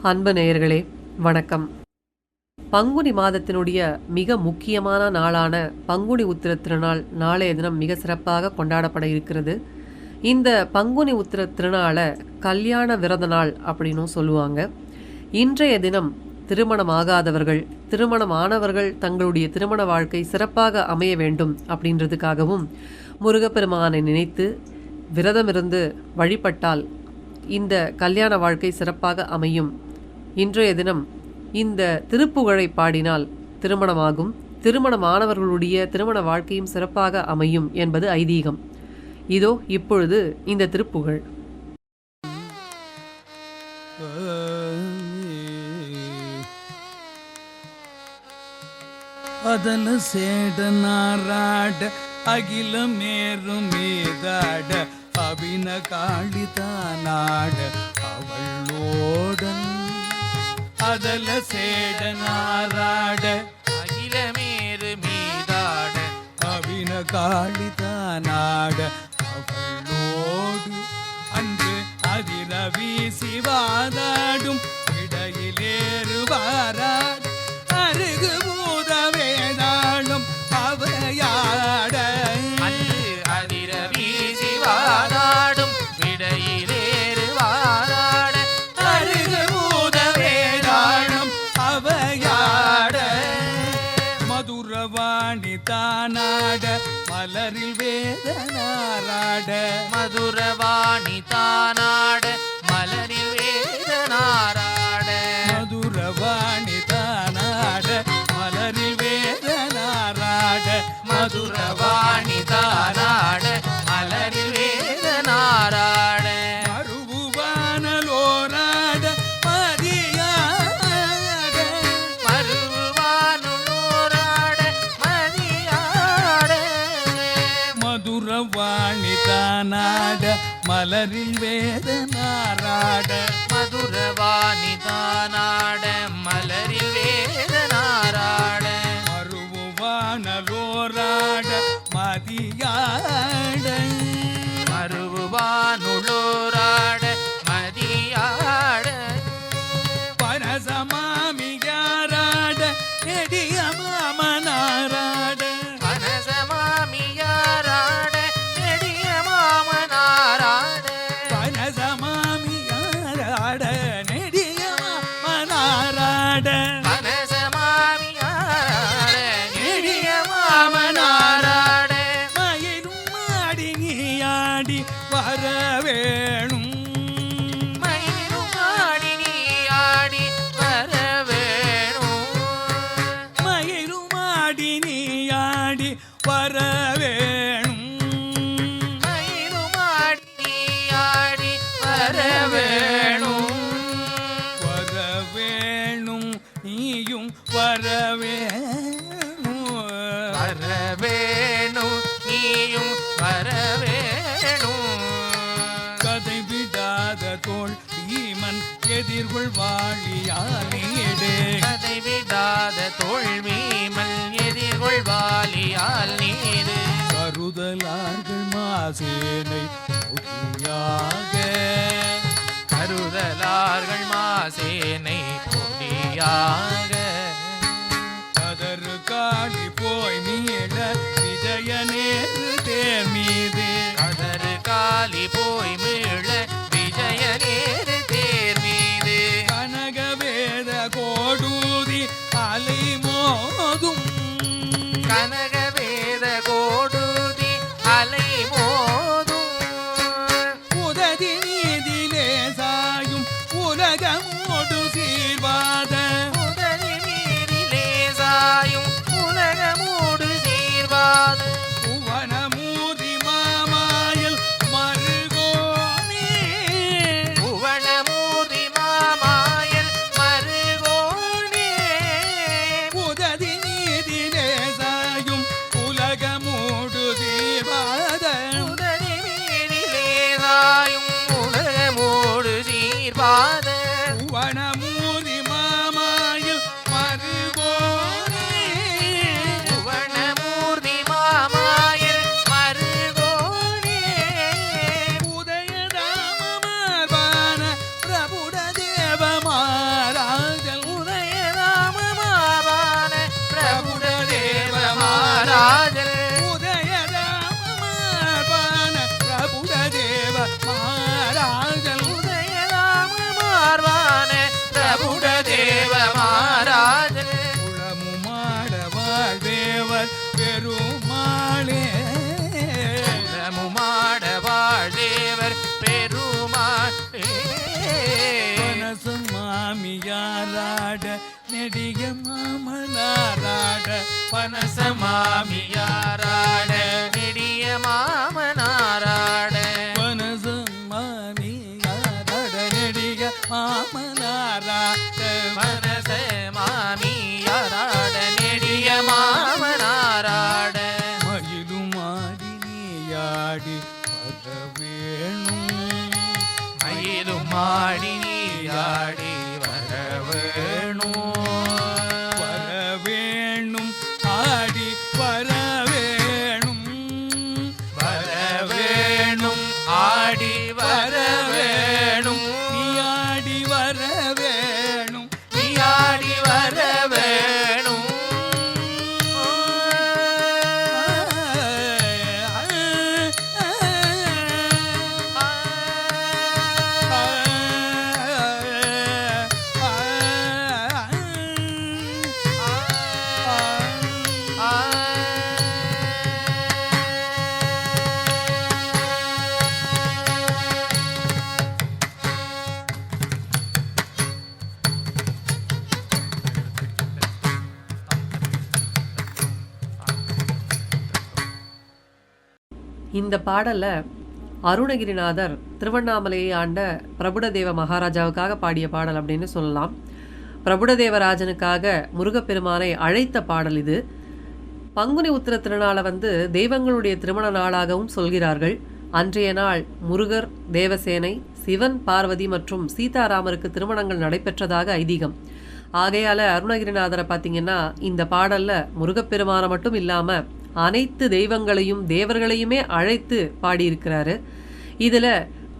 அன்பு நேயர்களே வணக்கம். பங்குனி மாதத்தினுடைய மிக முக்கியமான நாளான பங்குனி உத்திர திருநாள் நாளைய தினம் மிக சிறப்பாக கொண்டாடப்பட இருக்கிறது. இந்த பங்குனி உத்திர திருநாளை கல்யாண விரத நாள் அப்படின்னும் சொல்லுவாங்க. இன்றைய தினம் திருமணமாகாதவர்கள், திருமணமானவர்கள் தங்களுடைய திருமண வாழ்க்கை சிறப்பாக அமைய வேண்டும் அப்படின்றதுக்காகவும் முருகப்பெருமானை நினைத்து விரதமிருந்து வழிபட்டால் இந்த கல்யாண வாழ்க்கை சிறப்பாக அமையும். இன்றைய தினம் இந்த திருப்புகழை பாடினால் திருமணமாகும், திருமணமானவர்களுடைய திருமண வாழ்க்கையும் சிறப்பாக அமையும் என்பது ஐதீகம். இதோ இப்பொழுது இந்த திருப்புகழ். அதல சேட நாராட அகில மேரும் மேதாட அபின காளிதானாட அவளோடன் அதல சேட நாராட அகில மேரு மீதாட அபின காளிதானாட அவளோடு அன்று அதிர வீசி வாதாடும் இடையிலேறுவாராட அருகு பூத வேதாளும் அவையாட அன்று அதிர வீசி வாதாடும் விடையிலேறு வாராட அருகு பூத வேதாளும் அவையாட மதுரவாணி தானாட மலரில் வேதனாராட மதுரவாணி தானாட மலரில் வேதனாராட மதுரவாணி தானாட மலரில் வேதனாராட மதுரவாணி தானாட மலரில் வேதனாராட மறுவானலோராட மதியாட மறுவானுளோராட மதியாட மதுரவாணி தானாட மலரில் வேதனாராட மதுரவாணி தானாட மலரில் வேதனாராட மறுவானலோராட மதியாட மறுவானுளோராட மதியாட பரசமாமியாராட நெடிய மாமனாராட பனசமாமியாராட நெடிய மாமனாராட பரசமாமியாராட நெடிய மாமனாராட பனசமாமியாராட நெடிய மாமனாராட மயிலும் ஆடி நீயாடி வரவேணும் மயிலுமாடி நீ ஆடி வரவேணும் மயிலும் ஆடி நீயாடி வரவேணும் மயிலுமாடி நீ ஆடி வரவேணும் வரவேணும் நீயும் வரவேணும் வரவேணும் நீயும் வரவேணும் கதை விடாத தோள் ஈமன் எதிர்கொள் வாழியானேடே கதை விடாத தோல்விமல் எதிர்கொள்வாலியால் நீரு கருதலார்கள் மாசேனை முடியாக கருதலார்கள் மாசேனை பொடியாக கதறு காளி போய் மீள விஜயநேரு தேர் மீது கதறு காலி போய் மீள விஜயநேரு தேர் மீது கனக வேத கோடூதி அலை மோதும் கனகவேத கோடுதி அலை மோதும் உததி நீதிலே சாயும் உலகமோடு சீர்வாத முதலி மாமியாராட நெடிய மாமனாராட பனச மாமியாராட நெடிய மாமனாராட பனச மாமியாராட நெடிய மாமனாராட பனச மாமியாராட நெடிய மாமனாராட மயிலும் ஆடி நீயாடி வர வேணும் மயிலும் மாடி நீயாடி வர வேணும் வர வேணும் ஆடி வர வேணும் வர வேணும் ஆடி வர வேணும் நீயாடி வர வேணும் நீயாடி வர வேணும் இந்த பாடல்ல அருணகிரிநாதர் திருவண்ணாமலையை ஆண்ட பிரபுடதேவ மகாராஜாவுக்காக பாடிய பாடல் அப்படின்னு சொல்லலாம். பிரபுடதேவராஜனுக்காக முருகப்பெருமானை அழைத்த பாடல் இது. பங்குனி உத்திர திருநாளை தெய்வங்களுடைய திருமண நாளாகவும் சொல்கிறார்கள். அன்றைய நாள் முருகர், தேவசேனை, சிவன், பார்வதி மற்றும் சீதாராமருக்கு திருமணங்கள் நடைபெற்றதாக ஐதீகம். ஆகையால அருணகிரிநாதரை பார்த்தீங்கன்னா இந்த பாடல்ல முருகப்பெருமானை மட்டும் இல்லாம அனைத்து தெய்வங்களையும் தேவர்களையுமே அழைத்து பாடியிருக்கிறாரு. இதில்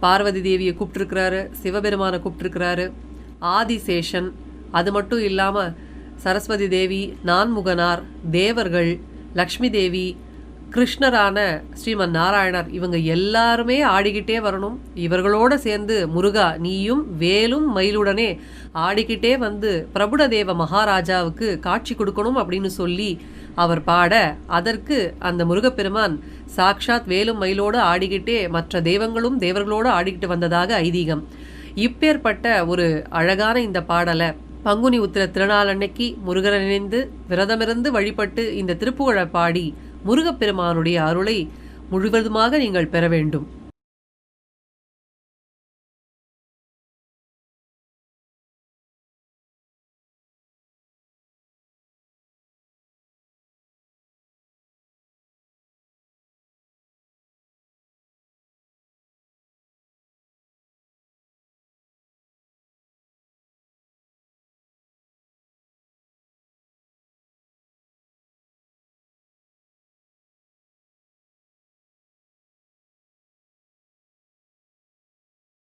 பார்வதி தேவியை கூப்பிட்டுருக்கிறாரு, சிவபெருமானை கூப்பிட்டுருக்கிறாரு, ஆதிசேஷன், அது மட்டும் இல்லாமல் சரஸ்வதி தேவி, நான்முகனார், தேவர்கள், லக்ஷ்மி தேவி, கிருஷ்ணரான ஸ்ரீமன் நாராயணர், இவங்க எல்லாருமே ஆடிக்கிட்டே வரணும். இவர்களோடு சேர்ந்து முருகா நீயும் வேலும் மயிலுடனே ஆடிக்கிட்டே பிரபுடதேவ மகாராஜாவுக்கு காட்சி கொடுக்கணும் அப்படின்னு சொல்லி அவர் பாட, அதற்கு அந்த முருகப்பெருமான் சாக்ஷாத் வேலும் மயிலோடு ஆடிக்கிட்டே மற்ற தெய்வங்களும் தேவர்களோடு ஆடிக்கிட்டு வந்ததாக ஐதீகம். இப்பேற்பட்ட ஒரு அழகான இந்த பாடலை பங்குனி உத்திர திருநாள் அன்னைக்கு முருகனை நினைந்து விரதமிருந்து வழிபட்டு இந்த திருப்புகழை பாடி முருகப்பெருமானுடைய அருளை முழுவதுமாக நீங்கள் பெற வேண்டும்.